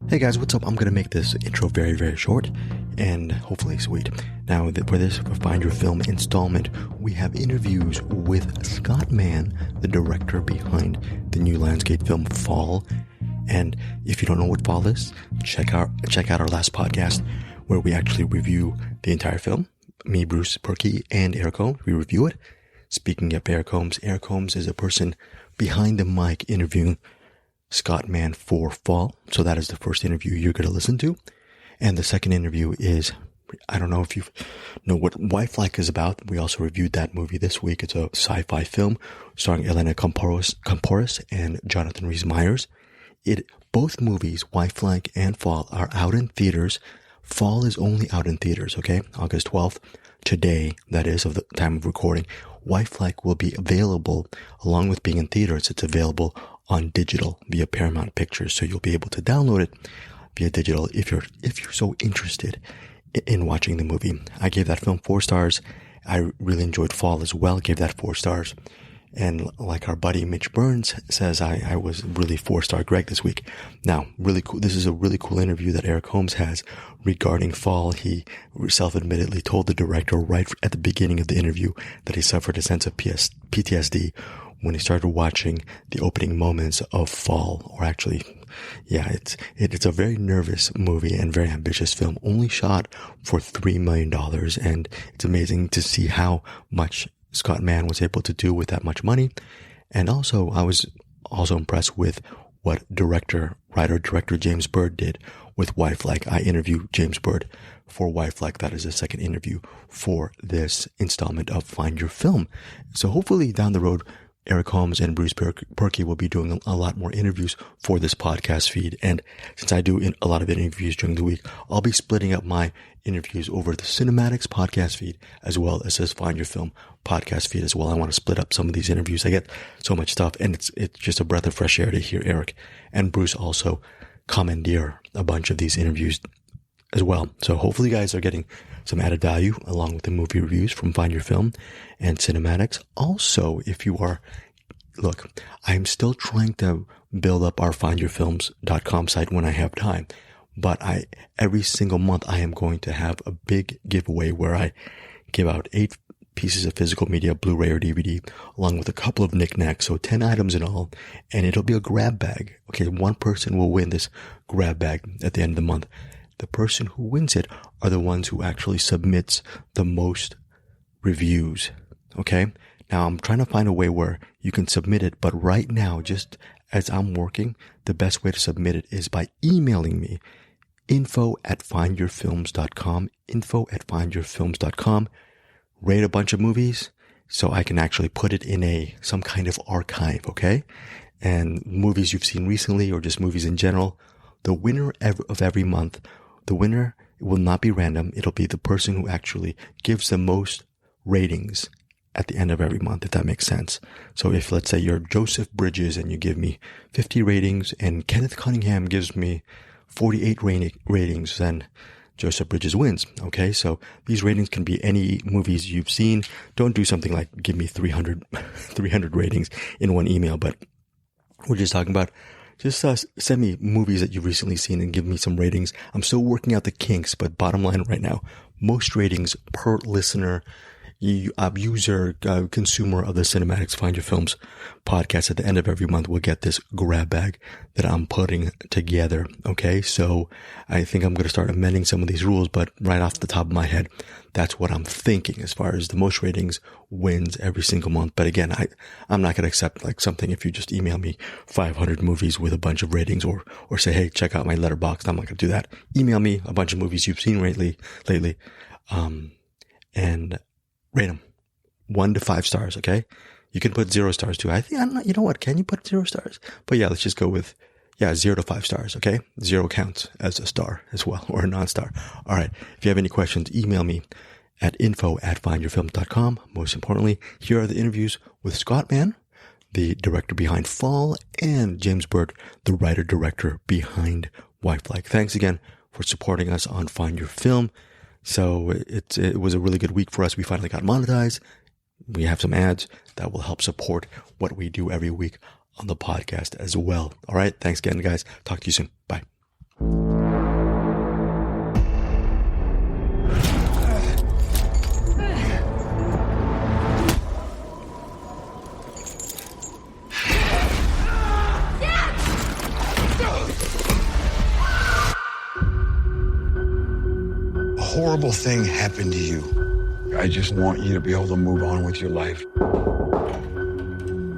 Hey guys, what's up? I'm going to make this intro very, very short and hopefully sweet. Now, for this Find Your Film installment, we have interviews with Scott Mann, the director behind the new Lionsgate film Fall. And if you don't know what Fall is, check out our last podcast where we actually review the entire film. Me, Bruce Perky, and Eric Holmes, we review it. Speaking of Eric Holmes is a person behind the mic interviewing Scott Mann for Fall. So that is the first interview you're going to listen to. And the second interview is, I don't know if you know what Wifelike is about. We also reviewed that movie this week. It's a sci-fi film starring Elena Kampouris and Jonathan Rhys-Meyers. Both movies, Wifelike and Fall, are out in theaters. Fall is only out in theaters, okay? August 12th, today, that is, of the time of recording. Wifelike will be available, along with being in theaters, it's available on digital via Paramount Pictures. So you'll be able to download it via digital if you're so interested in watching the movie. I gave that film 4 stars. I really enjoyed Fall as well. Gave that 4 stars. And like our buddy Mitch Burns says, I was really 4-star Greg this week. Now, really cool. This is a really cool interview that Eric Holmes has regarding Fall. He self-admittedly told the director right at the beginning of the interview that he suffered a sense of PTSD when he started watching the opening moments of Fall. Or actually, yeah, it's a very nervous movie and very ambitious film, only shot for $3 million. And it's amazing to see how much Scott Mann was able to do with that much money. And also, I was also impressed with what writer-director James Bird did with Wifelike. I interviewed James Bird for Wifelike. That is the second interview for this installment of Find Your Film. So hopefully down the road, Eric Holmes and Bruce Perky will be doing a lot more interviews for this podcast feed. And since I do a lot of interviews during the week, I'll be splitting up my interviews over the Cinematics podcast feed as well as this Find Your Film podcast feed as well. I want to split up some of these interviews. I get so much stuff, and it's just a breath of fresh air to hear Eric and Bruce also commandeer a bunch of these interviews as well. So hopefully you guys are getting some added value along with the movie reviews from Find Your Film and Cinematics. Also, if you are, look, I'm still trying to build up our findyourfilms.com site when I have time. But every single month I am going to have a big giveaway where I give out 8 pieces of physical media, Blu-ray or DVD, along with a couple of knickknacks. So 10 items in all, and it'll be a grab bag. Okay, one person will win this grab bag at the end of the month. The person who wins it are the ones who actually submits the most reviews. Okay? Now I'm trying to find a way where you can submit it, but right now, just as I'm working, the best way to submit it is by emailing me info@findyourfilms.com, info@findyourfilms.com. Rate a bunch of movies so I can actually put it in some kind of archive, okay? And movies you've seen recently or just movies in general. The winner of every month, the winner will not be random. It'll be the person who actually gives the most ratings at the end of every month, if that makes sense. So if, let's say, you're Joseph Bridges and you give me 50 ratings and Kenneth Cunningham gives me 48 ratings, then Joseph Bridges wins. Okay, so these ratings can be any movies you've seen. Don't do something like give me 300 ratings in one email, but we're just talking about just send me movies that you've recently seen and give me some ratings. I'm still working out the kinks, but bottom line right now, most ratings per listener, user, consumer of the Cinematics Find Your Films podcast at the end of every month will get this grab bag that I'm putting together. Okay. So I think I'm going to start amending some of these rules, but right off the top of my head, that's what I'm thinking as far as the most ratings wins every single month. But again, I'm not going to accept like something if you just email me 500 movies with a bunch of ratings or say, hey, check out my letterbox. I'm not going to do that. Email me a bunch of movies you've seen lately, and rate them 1 to 5 stars. Okay. You can put 0 stars too. I don't know. You know what? Can you put 0 stars? But yeah, let's just go with, 0 to 5 stars. Okay. 0 counts as a star as well, or a non-star. All right. If you have any questions, email me at info@findyourfilms.com. Most importantly, here are the interviews with Scott Mann, the director behind Fall, and James Bird, the writer-director behind Wifelike. Thanks again for supporting us on Find Your Film. So it was a really good week for us. We finally got monetized. We have some ads that will help support what we do every week on the podcast as well. All right. Thanks again, guys. Talk to you soon. Bye. horrible thing happened to you. I just want you to be able to move on with your life.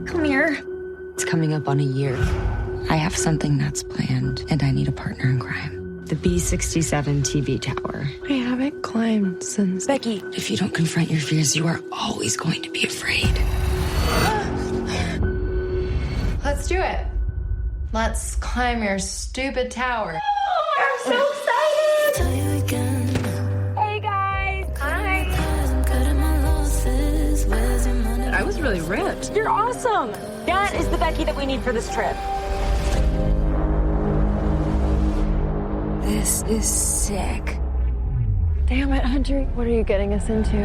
Come here. It's coming up on a year. I have something that's planned, and I need a partner in crime. The B67 TV tower. I haven't climbed since... Becky, if you don't confront your fears, you are always going to be afraid. Let's do it. Let's climb your stupid tower. Oh, I'm so excited! Hey, guys. Hi. I was really ripped. You're awesome. That is the Becky that we need for this trip. This is sick. Damn it, Hunter. What are you getting us into?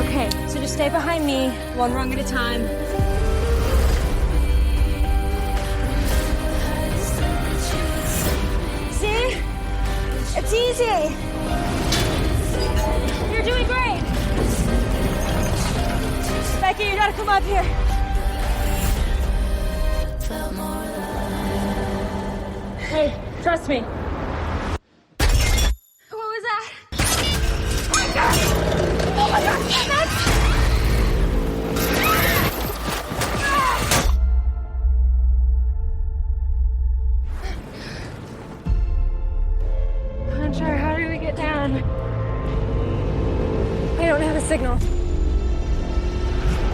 Okay, so just stay behind me, one rung at a time. See? It's easy. You're doing great. Becky, you gotta come up here. Hey, trust me. What was that? Oh my God! Oh my God! Hunter, how do we get down? I don't have a signal.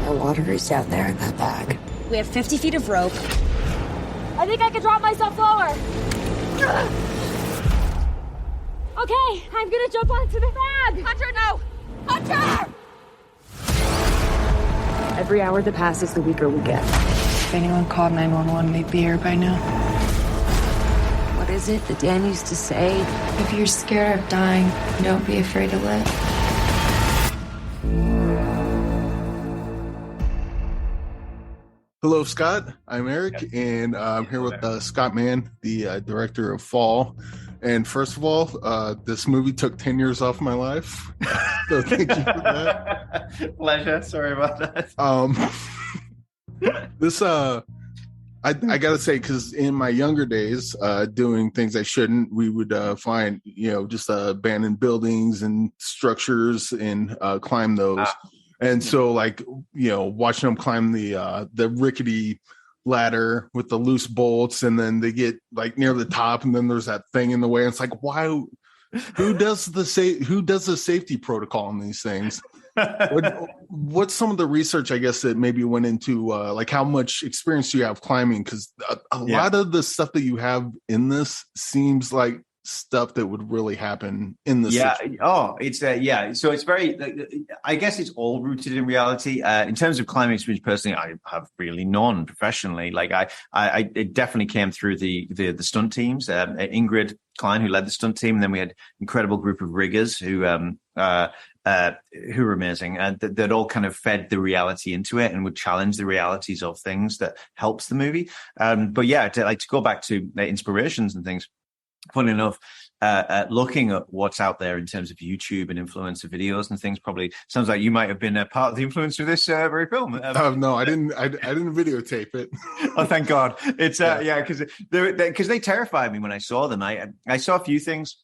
The water is down there in that bag. We have 50 feet of rope. I think I can drop myself lower. Okay, I'm gonna jump onto the bag. Hunter, no! Hunter! Every hour that passes, the weaker we get. If anyone called 911, they'd be here by now. What is it that Dan used to say? If you're scared of dying, don't be afraid to live. Hello, Scott. I'm Eric, and I'm here with Scott Mann, the director of Fall. And first of all, this movie took 10 years off my life, so thank you for that. Pleasure. Sorry about that. I gotta say, because in my younger days, doing things I shouldn't, we would find, just abandoned buildings and structures and climb those. And so, watching them climb the rickety ladder with the loose bolts, and then they get near the top, and then there's that thing in the way. And it's like, why? Who does the safety protocol on these things? What's some of the research, I guess, that maybe went into how much experience do you have climbing? Because a lot of the stuff that you have in this seems like stuff that would really happen in the situation. It's so it's very, I guess it's all rooted in reality. In terms of climbing experience, personally, I have really none professionally. I it definitely came through the stunt teams. Ingrid Klein, who led the stunt team, and then we had an incredible group of riggers who were amazing, and that all kind of fed the reality into it and would challenge the realities of things that helps the movie. To go back to inspirations and things. Funny enough, looking at what's out there in terms of YouTube and influencer videos and things, probably sounds like you might have been a part of the influence of this very film. No, I didn't. I didn't videotape it. Oh, thank God! It's because they terrified me when I saw them. I saw a few things.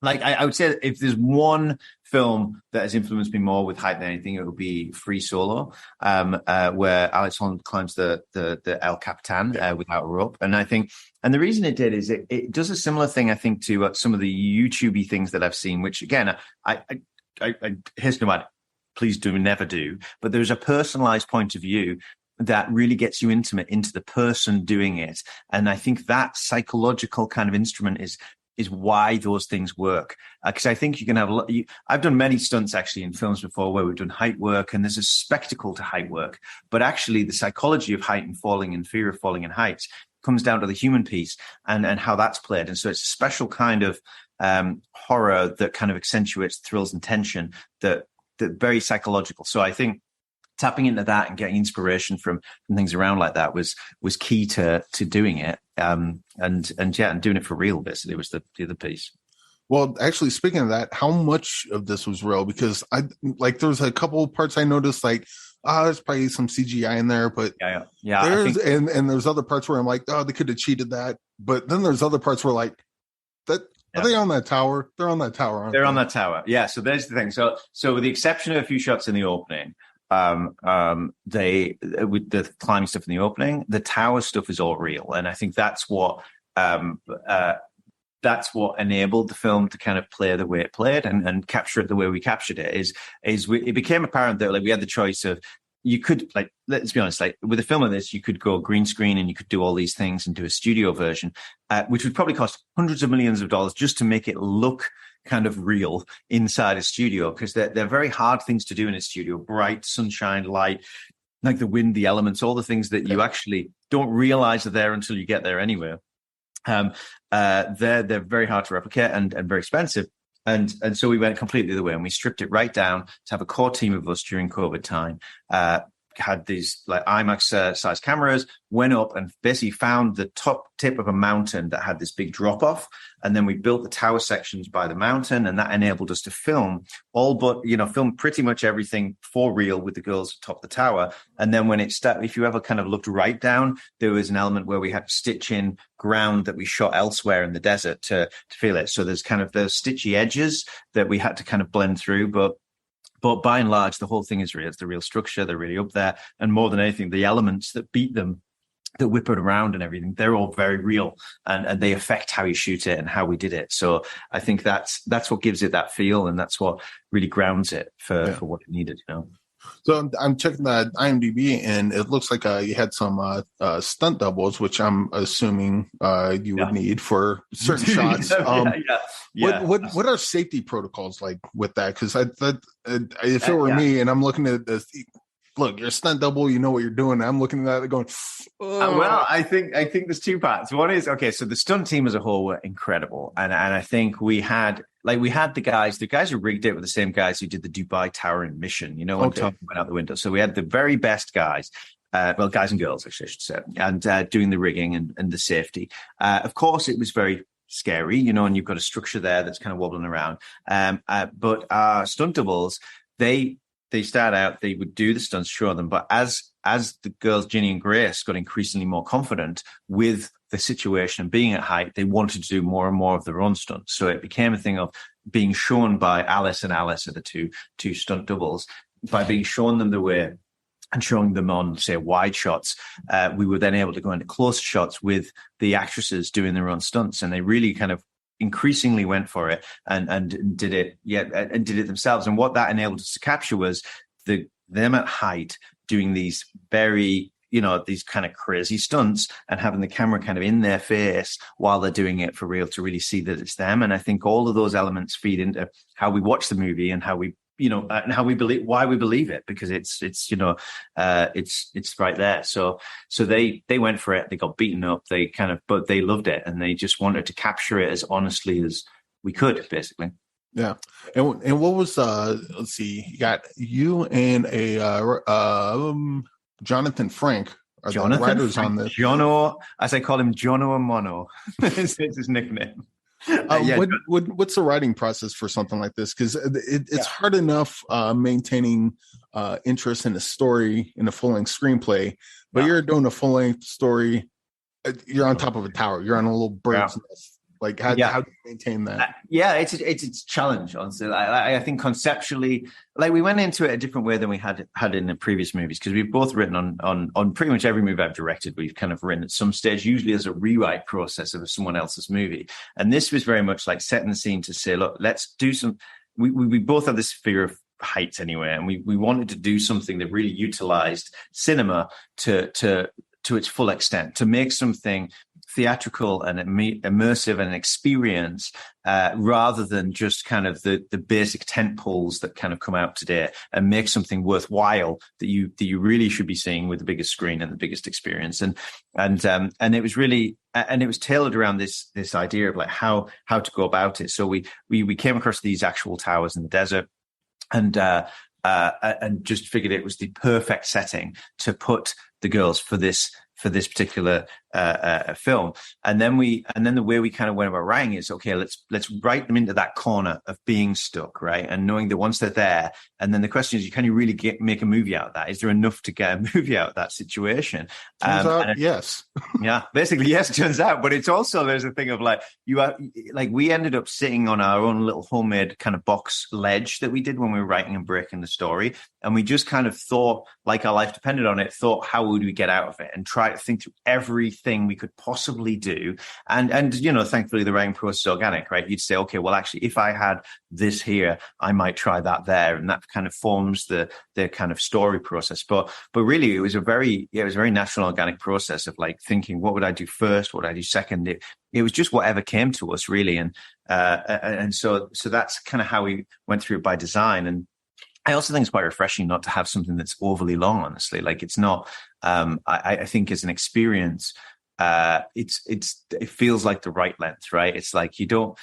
I would say if there's one film that has influenced me more with height than anything, it would be Free Solo, where Alex Honnold climbs the El Capitan without a rope. And I think, and the reason it did is it does a similar thing, I think, to some of the YouTube-y things that I've seen, which again, I hasten to add, please do never do. But there's a personalized point of view that really gets you intimate into the person doing it. And I think that psychological kind of instrument is why those things work. Because I think you can have I've done many stunts actually in films before where we've done height work, and there's a spectacle to height work. But actually the psychology of height and falling and fear of falling in heights comes down to the human piece and how that's played. And so it's a special kind of horror that kind of accentuates thrills and tension that very psychological. So I think tapping into that and getting inspiration from things around like that was key to doing it. And doing it for real, basically, was the other piece. Well, actually, speaking of that, how much of this was real? Because there's a couple of parts I noticed, there's probably some CGI in there, but and there's other parts where I'm like, oh, they could have cheated that. But then there's other parts where that Are they on that tower? They're on that tower, aren't they? They're on that tower. Yeah. So there's the thing. So with the exception of a few shots in the opening, they with the climbing stuff in the opening, the tower stuff is all real, and I think that's what enabled the film to kind of play the way it played and capture it the way we captured it. It became apparent that like we had the choice of. You could, like, let's be honest, like with a film like this, you could go green screen and you could do all these things and do a studio version, which would probably cost hundreds of millions of dollars just to make it look kind of real inside a studio, because they're very hard things to do in a studio. Bright, sunshine, light, like the wind, the elements, all the things that you actually don't realize are there until you get there anyway. They're very hard to replicate and very expensive. And so we went completely the way, and we stripped it right down to have a core team of us during COVID time. Had these like IMAX size cameras, went up and basically found the top tip of a mountain that had this big drop off. And then we built the tower sections by the mountain, and that enabled us to film film pretty much everything for real with the girls atop the tower. And then when it started, if you ever kind of looked right down, there was an element where we had to stitch in ground that we shot elsewhere in the desert to feel it. So there's kind of those stitchy edges that we had to kind of blend through, but by and large, the whole thing is real. It's the real structure. They're really up there. And more than anything, the elements that beat them, that whip it around and everything, they're all very real. And they affect how you shoot it and how we did it. So I think that's what gives it that feel. And that's what really grounds it for what it needed, So I'm checking the IMDb, and it looks like you had some stunt doubles, which I'm assuming you would need for certain shots. What are safety protocols like with that? Because if it were me and I'm looking at this, look, you're a stunt double, you know what you're doing. I'm looking at that going, well, I think there's two parts. One is, okay, so the stunt team as a whole were incredible. And I think we had the guys who rigged it were the same guys who did the Dubai Tower in Mission, when Tom went out the window. So we had the very best guys, guys and girls, actually, I should say, and doing the rigging and the safety. Of course, it was very scary, and you've got a structure there that's kind of wobbling around. But our stunt doubles, they start out, they would do the stunts, show them. But as the girls, Ginny and Grace, got increasingly more confident with the situation and being at height, they wanted to do more and more of their own stunts. So it became a thing of being shown by Alice, and Alice are the two stunt doubles, by being shown them the way and showing them on, say, wide shots. We were then able to go into close shots with the actresses doing their own stunts. And they really kind of increasingly went for it and did it and did it themselves. And what that enabled us to capture was them at height doing these very these kind of crazy stunts and having the camera kind of in their face while they're doing it for real to really see that it's them. And I think all of those elements feed into how we watch the movie and how we and how we believe, why we believe it, because it's right there. So they went for it. They got beaten up. But they loved it, and they just wanted to capture it as honestly as we could, basically. Yeah. And what was let's see, you got you and a Jonathan Frank are the writers on this. Jono, as I call him, Jono Mono. It's his nickname. What's the writing process for something like this? Because it's hard enough maintaining interest in a story, in a full-length screenplay, but you're doing a full-length story. You're on top of a tower. You're on a little bird's nest. Like, how do you maintain that? It's a challenge, honestly. I think conceptually, like, we went into it a different way than we had in the previous movies, because we've both written on pretty much every movie I've directed. We've kind of written at some stage, usually as a rewrite process of someone else's movie. And this was very much like setting the scene to say, look, let's do some. We both have this fear of heights anyway, and we wanted to do something that really utilized cinema to its full extent, to make something theatrical and immersive and an experience, rather than just kind of the basic tent poles that kind of come out today, and make something worthwhile that you really should be seeing with the biggest screen and the biggest experience. And it was really, and it was tailored around this idea of like how to go about it. So we came across these actual towers in the desert, and just figured it was the perfect setting to put the girls for this particular film. And then the way we kind of went about writing is, okay, let's write them into that corner of being stuck, right? And knowing that once they're there, and then the question is, can you really make a movie out of that? Is there enough to get a movie out of that situation? Turns out, yes. Yeah, basically, yes, turns out. But it's also, there's a thing of we ended up sitting on our own little homemade kind of box ledge that we did when we were writing and breaking the story. And we just kind of thought, like our life depended on it, how would we get out of it, and try to think through everything we could possibly do. And thankfully the writing process is organic, right? You'd say, okay, well, actually, if I had this here, I might try that there. And that kind of forms the kind of story process. But really it was a very natural, organic process of like thinking, what would I do first? What would I do second? It was just whatever came to us, really. And so that's kind of how we went through it by design. And I also think it's quite refreshing not to have something that's overly long, honestly. Like it's not, I think as an experience, it feels like the right length, right? It's like you don't,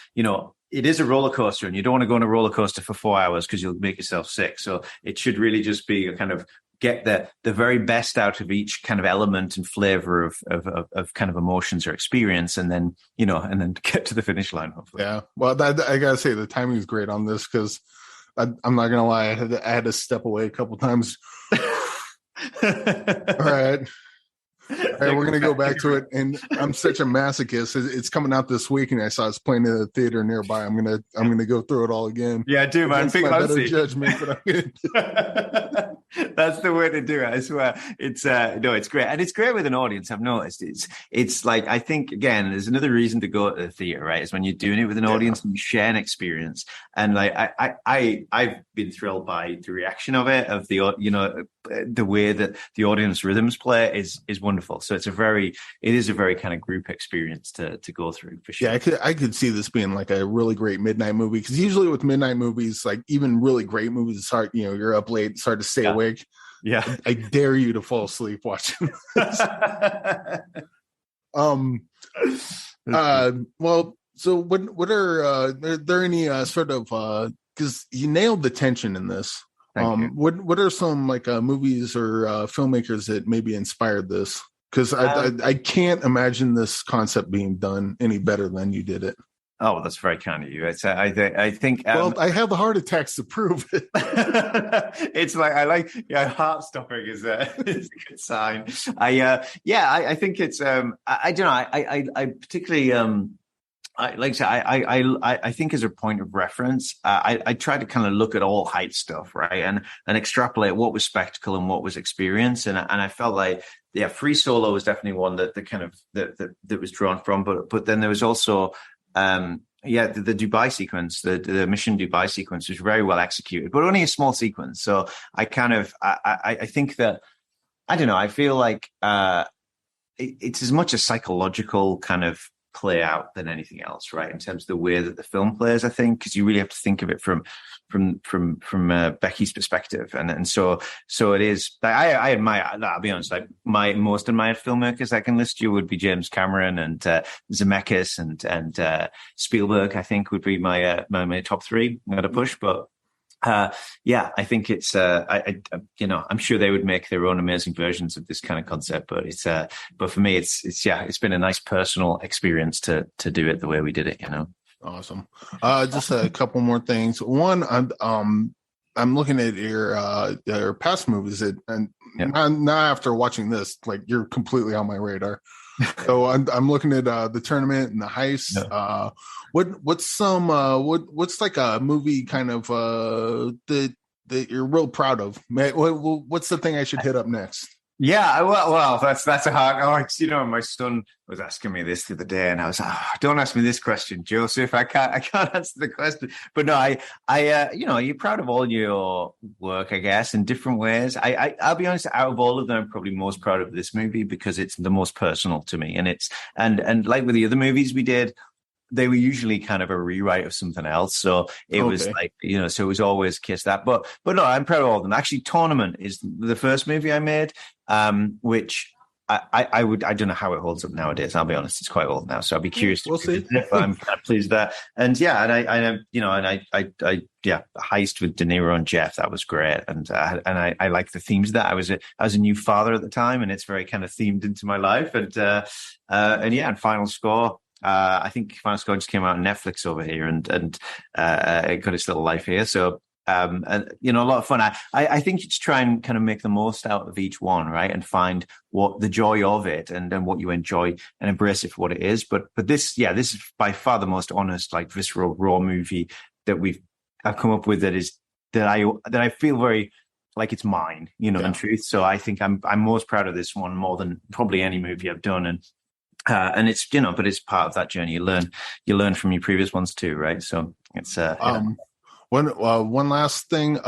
it is a roller coaster, and you don't want to go on a roller coaster for 4 hours because you'll make yourself sick. So it should really just be a kind of get the very best out of each kind of element and flavor of kind of emotions or experience, and then get to the finish line, hopefully. Yeah. Well, I gotta say the timing is great on this, because I'm not gonna lie, I had to step away a couple times. All right, we're gonna go back to it. And I'm such a masochist. It's coming out this week, and I saw it's playing in the theater nearby. I'm gonna go through it all again. Yeah, I do, man. Think my better judgment, but that's the way to do it. I swear. It's it's great, and it's great with an audience. I've noticed it's like, I think again, there's another reason to go to the theater, right? Is when you're doing it with an audience and you share an experience. And like I've been thrilled by the reaction of it, of the way that the audience rhythms play is wonderful. So it is a very kind of group experience to go through, for sure. Yeah, I could see this being like a really great midnight movie, because usually with midnight movies, like even really great movies, it's hard, you're up late, it's hard to stay awake. Yeah. I dare you to fall asleep watching this. Well, so what are there any sort of because you nailed the tension in this. What are some like movies or filmmakers that maybe inspired this? Because I can't imagine this concept being done any better than you did it. Oh, that's very kind of you. I think. Well, I have the heart attacks to prove it. It's like heart stopping is a good sign. I think it's. I don't know. I particularly. I think as a point of reference, I try to kind of look at all height stuff, right, and extrapolate what was spectacle and what was experience, and I felt like Free Solo was definitely one that kind of that was drawn from, but then there was also the Dubai sequence, the Mission Dubai sequence was very well executed, but only a small sequence. So I kind of I think that I don't know. I feel like it's as much a psychological kind of play out than anything else, right? In terms of the way that the film plays, I think, because you really have to think of it from Becky's perspective, and so it is. I admire. I'll be honest. Like my most admired filmmakers I can list you would be James Cameron and Zemeckis and Spielberg. I think would be my top three. I'm gonna push, but. I think it's I'm sure they would make their own amazing versions of this kind of concept, but for me it's been a nice personal experience to do it the way we did it, Awesome. Just a couple more things. One, I'm looking at your past movies and now after watching this, like you're completely on my radar. So I'm looking at the tournament and the heist. Yeah. What's like a movie kind of that you're real proud of? What's the thing I should hit up next? Yeah, well, that's a hard. My son was asking me this the other day, and I was like, "Don't ask me this question, Joseph. I can't answer the question." But no, you're proud of all your work, I guess, in different ways. I'll be honest. Out of all of them, I'm probably most proud of this movie because it's the most personal to me, and it's and like with the other movies we did. They were usually kind of a rewrite of something else. So it was like, so it was always kiss that. But no, I'm proud of all of them. Actually, Tournament is the first movie I made, which I don't know how it holds up nowadays. I'll be honest, it's quite old now, so I'll be curious. We'll see. I'm kind of pleased there, and yeah, I Heist with De Niro and Jeff, that was great, and I like the themes of that. I was a new father at the time, and it's very kind of themed into my life, and Final Score. I think Final Score just came out on Netflix over here, and it got its little life here. So. And a lot of fun. I think you just try and kind of make the most out of each one, right? And find what the joy of it and what you enjoy and embrace it for what it is. But this is by far the most honest, like visceral, raw movie that I've come up with that I feel very like it's mine, in truth. So I think I'm most proud of this one more than probably any movie I've done. And it's, but it's part of that journey. You learn from your previous ones too, right? So it's One last thing,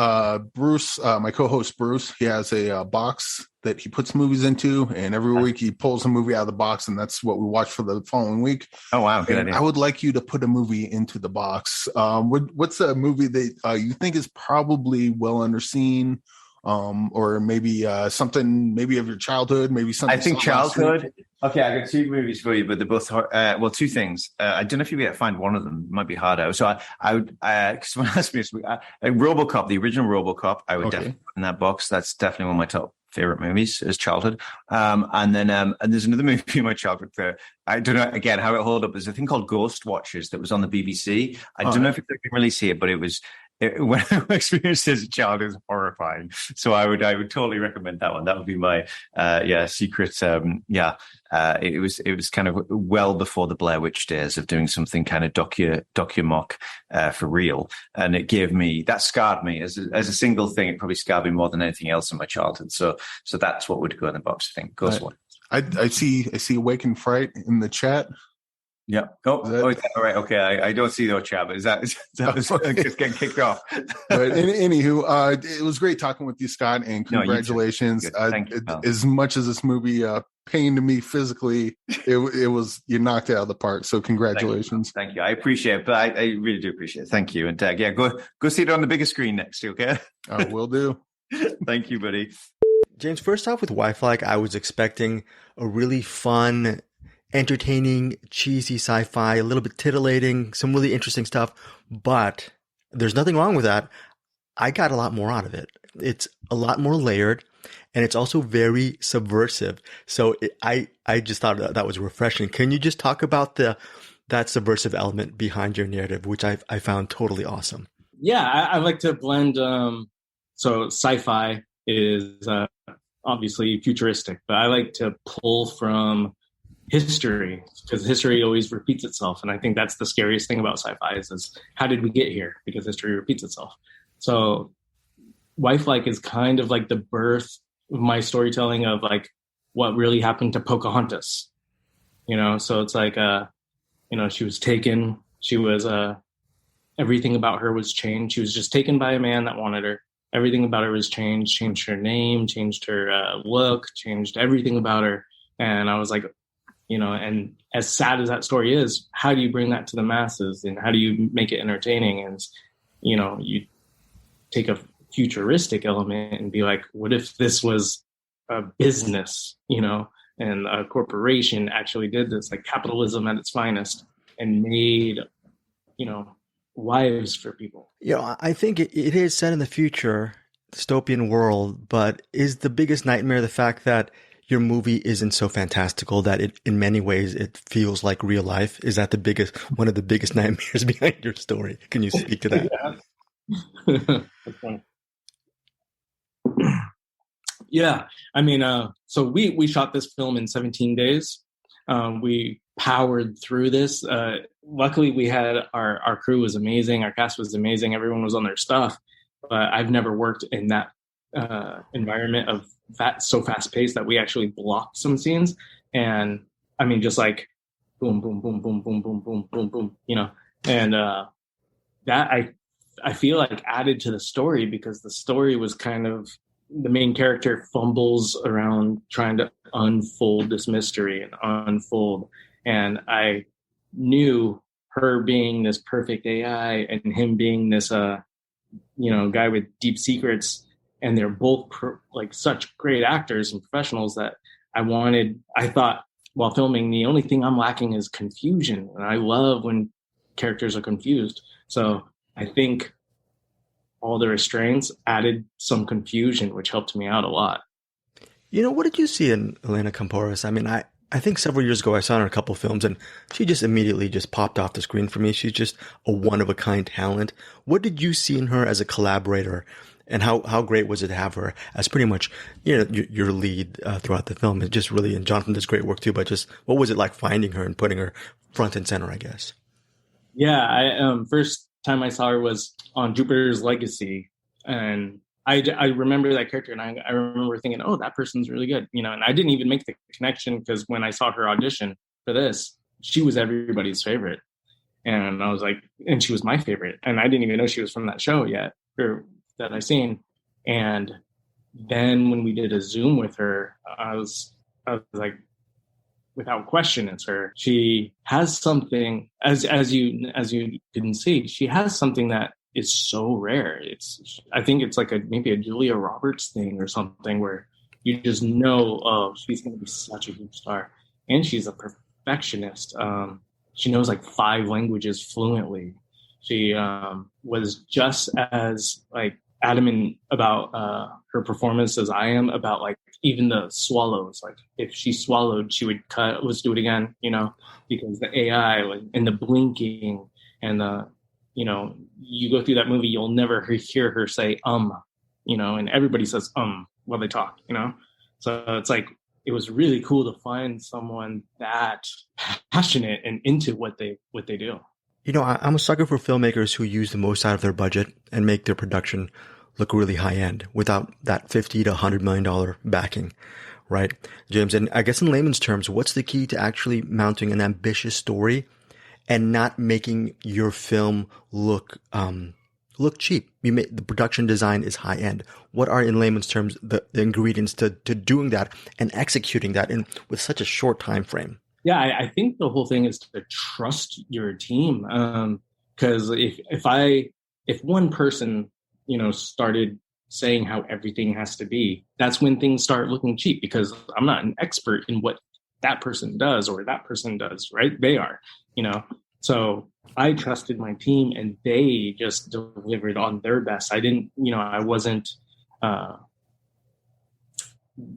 Bruce, my co-host Bruce, he has a box that he puts movies into, and every week he pulls a movie out of the box, and that's what we watch for the following week. Oh wow, good idea. I would like you to put a movie into the box. What's a movie that you think is probably well underseen, or maybe something maybe of your childhood, maybe something? I think childhood. Okay, I got two movies for you, but they're both two things. I don't know if you'll be able to find one of them. It might be harder. So I would, because someone asked me, RoboCop, the original RoboCop, I would definitely put in that box. That's definitely one of my top favorite movies as childhood. And there's another movie in my childhood that I don't know again how it held up. There's a thing called Ghost Watchers that was on the BBC. I don't know if you can really see it, but it was. When I experienced it as a child, it was horrifying. So I would totally recommend that one. That would be my secret. It was kind of well before the Blair Witch days of doing something kind of docu-mock for real, and that scarred me as a single thing. It probably scarred me more than anything else in my childhood. So that's what would go in the box. I think. Ghost one. I see Awaken Fright in the chat. Yeah. All right. Okay. I don't see no chat, but is that just getting kicked off? But anywho, it was great talking with you, Scott, and congratulations. Thank you, as much as this movie pained me physically, it was, you knocked it out of the park. So congratulations. Thank you. I appreciate it, but I really do appreciate it. Thank you. And go see it on the bigger screen next. Okay. Will do. Thank you, buddy. James, first off with Wifelike, I was expecting a really fun, entertaining, cheesy sci-fi, a little bit titillating, some really interesting stuff, but there's nothing wrong with that. I got a lot more out of it. It's a lot more layered, and it's also very subversive. So I just thought that was refreshing. Can you just talk about that subversive element behind your narrative, which I found totally awesome? Yeah, I like to blend. So sci-fi is obviously futuristic, but I like to pull from history, because history always repeats itself. And I think that's the scariest thing about sci-fi is how did we get here? Because history repeats itself. So Wifelike is kind of like the birth of my storytelling of like what really happened to Pocahontas. So it's like, she was taken. She was, everything about her was changed. She was just taken by a man that wanted her. Everything about her was changed her name, changed her look, changed everything about her. And I was like, and as sad as that story is, how do you bring that to the masses, and how do you make it entertaining? And, you take a futuristic element and be like, what if this was a business, and a corporation actually did this, like capitalism at its finest, and made, lives for people. I think it is set in the future, dystopian world, but is the biggest nightmare the fact that your movie isn't so fantastical that it, in many ways, it feels like real life? Is that one of the biggest nightmares behind your story? Can you speak to that? Yeah. I mean, so we shot this film in 17 days. We powered through this. Luckily, we had our crew was amazing. Our cast was amazing. Everyone was on their stuff. But I've never worked in that environment of so fast paced that we actually blocked some scenes. And I mean, just like boom, boom, boom, boom, boom, boom, boom, boom, boom, and that I feel like added to the story, because the story was kind of, the main character fumbles around trying to unfold this mystery and unfold. And I knew her being this perfect AI and him being this, guy with deep secrets. And they're both like such great actors and professionals that I thought while filming, the only thing I'm lacking is confusion. And I love when characters are confused. So I think all the restraints added some confusion, which helped me out a lot. What did you see in Elena Kampouris? I mean, I think several years ago I saw her in a couple films and she just immediately just popped off the screen for me. She's just a one-of-a-kind talent. What did you see in her as a collaborator, and how great was it to have her as pretty much your lead throughout the film? It just really, and Jonathan does great work too, but just what was it like finding her and putting her front and center, I guess? Yeah, I first time I saw her was on Jupiter's Legacy, and I remember that character, and I remember thinking, oh, that person's really good, and I didn't even make the connection because when I saw her audition for this, she was everybody's favorite, and I was like, and she was my favorite, and I didn't even know she was from that show yet, or that I seen, and then when we did a Zoom with her, I was like, without question, it's her. She has something, as you can see, she has something that is so rare. I think it's like maybe a Julia Roberts thing or something where you just know, oh, she's going to be such a huge star. And she's a perfectionist. She knows like 5 languages fluently. She was just as like adamant about her performance as I am about like even the swallows. Like if she swallowed, she would cut, let's do it again, because the AI like, and the blinking and the, you go through that movie, you'll never hear her say, and everybody says, while they talk, So it's like, it was really cool to find someone that passionate and into what they do. I'm a sucker for filmmakers who use the most out of their budget and make their production look really high end without that $50 to $100 million backing, right, James? And I guess in layman's terms, what's the key to actually mounting an ambitious story and not making your film look cheap? The production design is high end. What are, in layman's terms, the ingredients to doing that and executing that with such a short time frame? Yeah, I think the whole thing is to trust your team. Because if one person, started saying how everything has to be, that's when things start looking cheap, because I'm not an expert in what that person does or that person does, right? They are, So I trusted my team and they just delivered on their best. I didn't, I wasn't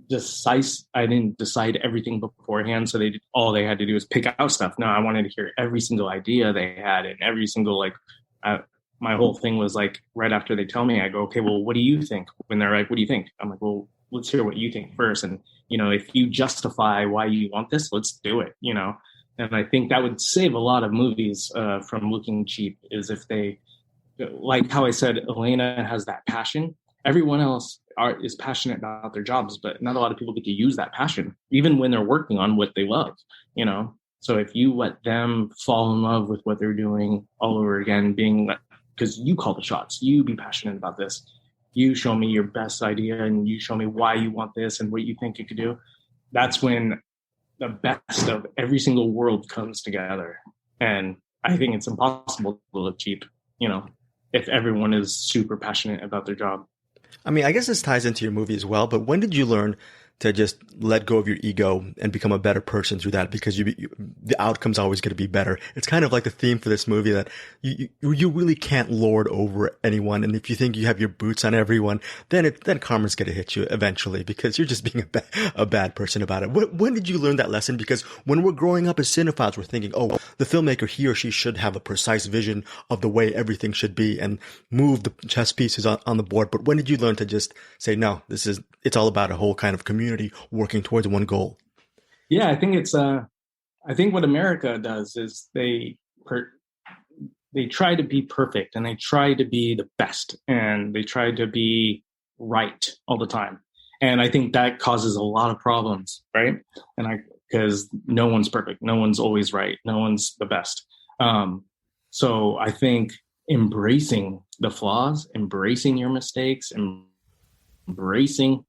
decisive. I didn't decide everything beforehand. So all they had to do was pick out stuff. No, I wanted to hear every single idea they had and every single, my whole thing was like, right after they tell me, I go, okay, well, what do you think? When they're like, what do you think? I'm like, well, let's hear what you think first. And, if you justify why you want this, let's do it, And I think that would save a lot of movies from looking cheap, is if they, like how I said, Elena has that passion. Everyone else is passionate about their jobs, but not a lot of people get to use that passion, even when they're working on what they love, So if you let them fall in love with what they're doing all over again, because you call the shots, you be passionate about this. You show me your best idea and you show me why you want this and what you think it could do. That's when the best of every single world comes together. And I think it's impossible to look cheap, if everyone is super passionate about their job. I mean, I guess this ties into your movie as well, but when did you learn to just let go of your ego and become a better person through that? Because the outcome's always going to be better. It's kind of like the theme for this movie, that you really can't lord over anyone. And if you think you have your boots on everyone, then karma's going to hit you eventually, because you're just being a bad person about it. When did you learn that lesson? Because when we're growing up as cinephiles, we're thinking, oh, the filmmaker, he or she should have a precise vision of the way everything should be and move the chess pieces on the board. But when did you learn to just say, no, it's all about a whole kind of community working towards one goal? Yeah, I think I think what America does is they try to be perfect, and they try to be the best, and they try to be right all the time. And I think that causes a lot of problems, right? Because no one's perfect. No one's always right. No one's the best. So I think embracing the flaws, embracing your mistakes, embracing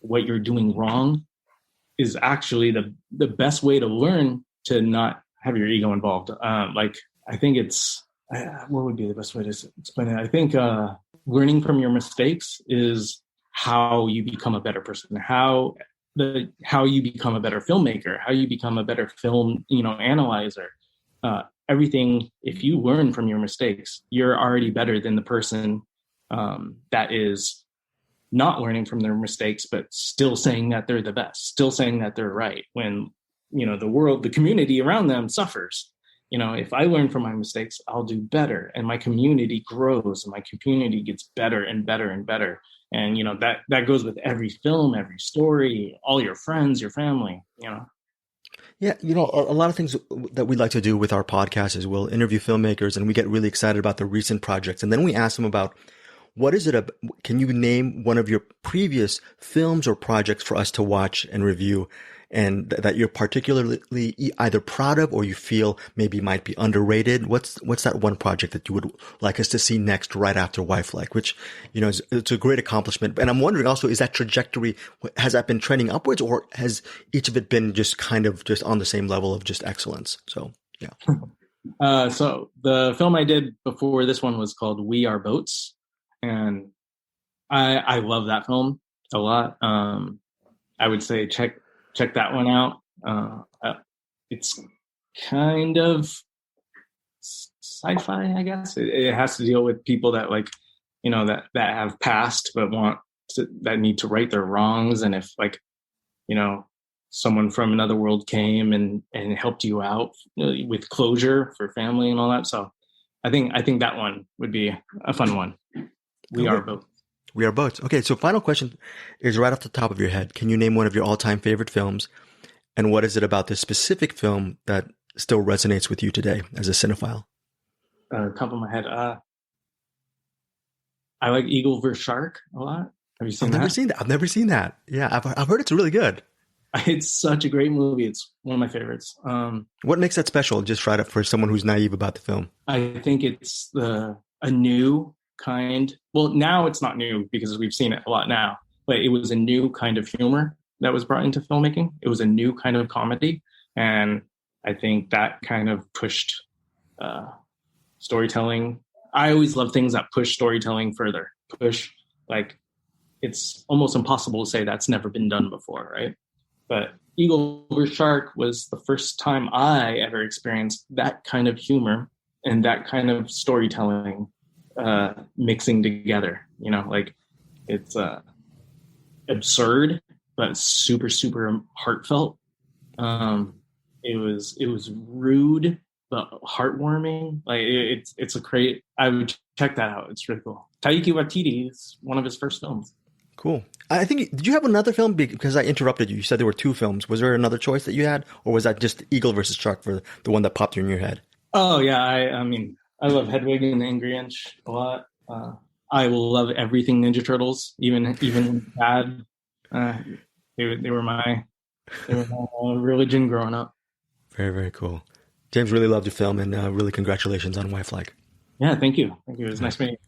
what you're doing wrong is actually the best way to learn to not have your ego involved. I think it's, what would be the best way to explain it? I think learning from your mistakes is how you become a better person. How how you become a better filmmaker, how you become a better film, analyzer. Everything, if you learn from your mistakes, you're already better than the person that is not learning from their mistakes, but still saying that they're the best, still saying that they're right when, the community around them suffers. If I learn from my mistakes, I'll do better, and my community grows, and my community gets better and better and better. And, that goes with every film, every story, all your friends, your family, Yeah, a lot of things that we like to do with our podcast is we'll interview filmmakers and we get really excited about the recent projects. And then we ask them about what is it? Can you name one of your previous films or projects for us to watch and review, and that you're particularly either proud of or you feel maybe might be underrated? What's that one project that you would like us to see next right after Wifelike, which, it's a great accomplishment. And I'm wondering also, is that trajectory, has that been trending upwards, or has each of it been just kind of just on the same level of just excellence? So, yeah. So the film I did before this one was called We Are Boats. And I love that film a lot. I would say check that one out. It's kind of sci-fi, I guess. It has to deal with people that that have passed but that need to right their wrongs. And if someone from another world came and helped you out with closure for family and all that. So I think that one would be a fun one. We Are Boats. We Are Boats. Okay, so final question is right off the top of your head. Can you name one of your all-time favorite films? And what is it about this specific film that still resonates with you today as a cinephile? Top of my head. I like Eagle vs. Shark a lot. Have you seen that? I've never seen that. Yeah, I've heard it's really good. It's such a great movie. It's one of my favorites. What makes that special, just right up for someone who's naive about the film? I think it's a new kind. Well, now it's not new because we've seen it a lot now, but it was a new kind of humor that was brought into filmmaking. It was a new kind of comedy. And I think that kind of pushed storytelling. I always love things that push storytelling further. It's almost impossible to say that's never been done before, right? But Eagle vs. Shark was the first time I ever experienced that kind of humor and that kind of storytelling mixing together. It's absurd but super, super heartfelt. It was rude but heartwarming. It's a great. I would check that out. It's really cool. Taika Waititi is one of his first films. Cool. I think, did you have another film? Because I interrupted you. You said there were two films. Was there another choice that you had, or was that just Eagle versus Shark for the one that popped in your head? Oh yeah, I love Hedwig and the Angry Inch a lot. I will love everything Ninja Turtles, even bad. They were my religion growing up. Very, very cool. James, really loved your film, and really congratulations on Wifelike. Yeah, thank you. It was nice meeting you.